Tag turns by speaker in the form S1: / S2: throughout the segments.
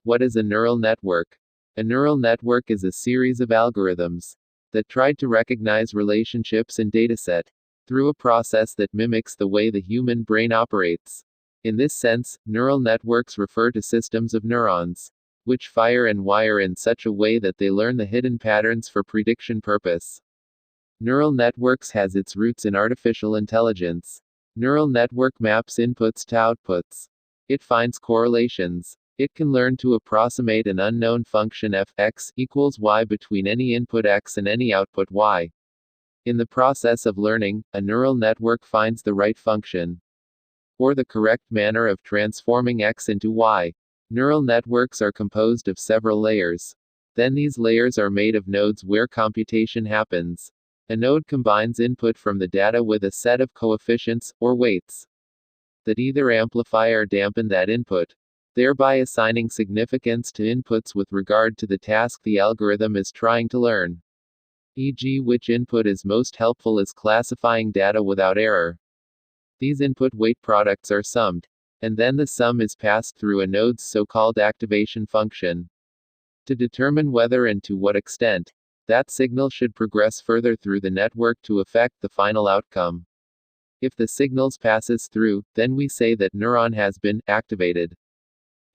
S1: What is a neural network? A neural network is a series of algorithms that try to recognize relationships in dataset through a process that mimics the way the human brain operates. In this sense, neural networks refer to systems of neurons which fire and wire in such a way that they learn the hidden patterns for prediction purpose. Neural networks has its roots in artificial intelligence. Neural network maps inputs to outputs. It finds correlations. It can learn to approximate an unknown function f x equals y between any input x and any output y. In the process of learning, a neural network finds the right function or the correct manner of transforming x into y. Neural networks are composed of several layers. Then these layers are made of nodes where computation happens. A node combines input from the data with a set of coefficients, or weights, that either amplify or dampen that input, thereby assigning significance to inputs with regard to the task the algorithm is trying to learn. E.g., which input is most helpful is classifying data without error. These input weight products are summed, and then the sum is passed through a node's so-called activation function to determine whether and to what extent that signal should progress further through the network to affect the final outcome. If the signals passes through, then we say that neuron has been activated.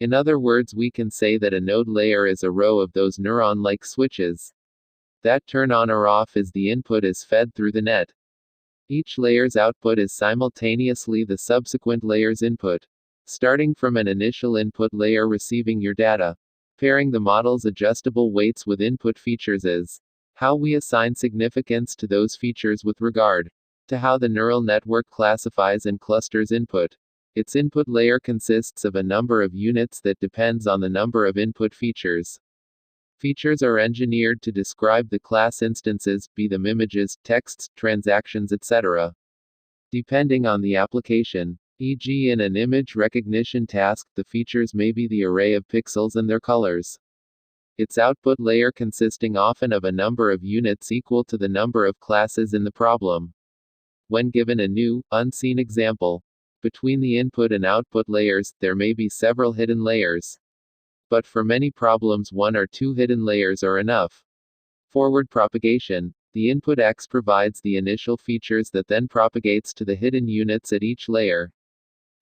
S1: In other words, we can say that a node layer is a row of those neuron-like switches that turn on or off as the input is fed through the net. Each layer's output is simultaneously the subsequent layer's input. Starting from an initial input layer receiving your data, pairing the model's adjustable weights with input features is how we assign significance to those features with regard to how the neural network classifies and clusters input. Its input layer consists of a number of units that depends on the number of input features. Features are engineered to describe the class instances, be them images, texts, transactions, etc. Depending on the application, e.g., in an image recognition task, the features may be the array of pixels and their colors. Its output layer consisting often of a number of units equal to the number of classes in the problem. When given a new, unseen example, between the input and output layers, there may be several hidden layers. But for many problems, one or two hidden layers are enough. Forward propagation. The input X provides the initial features that then propagates to the hidden units at each layer,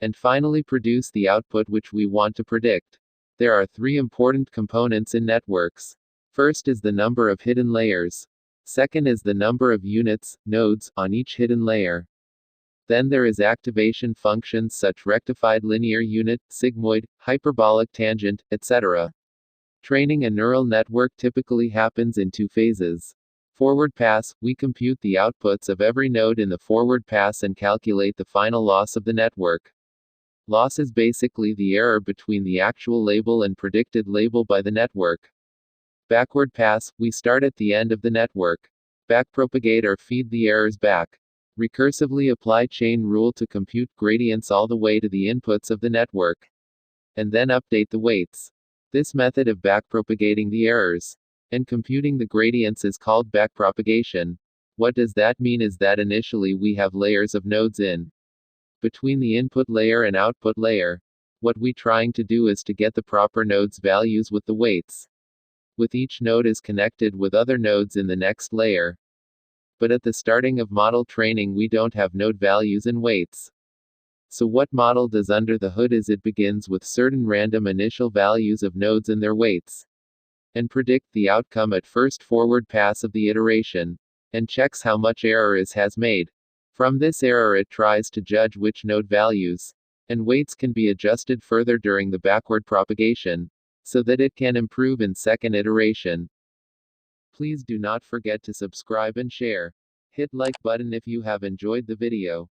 S1: and finally produce the output which we want to predict. There are three important components in networks. First is the number of hidden layers. Second is the number of units, nodes, on each hidden layer. Then there is activation functions such rectified linear unit, sigmoid, hyperbolic tangent, etc. Training a neural network typically happens in two phases. Forward pass, we compute the outputs of every node in the forward pass and calculate the final loss of the network. Loss is basically the error between the actual label and predicted label by the network. Backward pass, we start at the end of the network. Backpropagate or feed the errors back. Recursively apply chain rule to compute gradients all the way to the inputs of the network, and then update the weights. This method of backpropagating the errors and computing the gradients is called backpropagation. What does that mean is that initially we have layers of nodes in between the input layer and output layer. What we trying to do is to get the proper nodes values with the weights. With each node is connected with other nodes in the next layer. But at the starting of model training we don't have node values and weights. So what model does under the hood is it begins with certain random initial values of nodes and their weights, and predict the outcome at first forward pass of the iteration, and checks how much error it has made. From this error it tries to judge which node values and weights can be adjusted further during the backward propagation, so that it can improve in second iteration. Please do not forget to subscribe and share. Hit like button if you have enjoyed the video.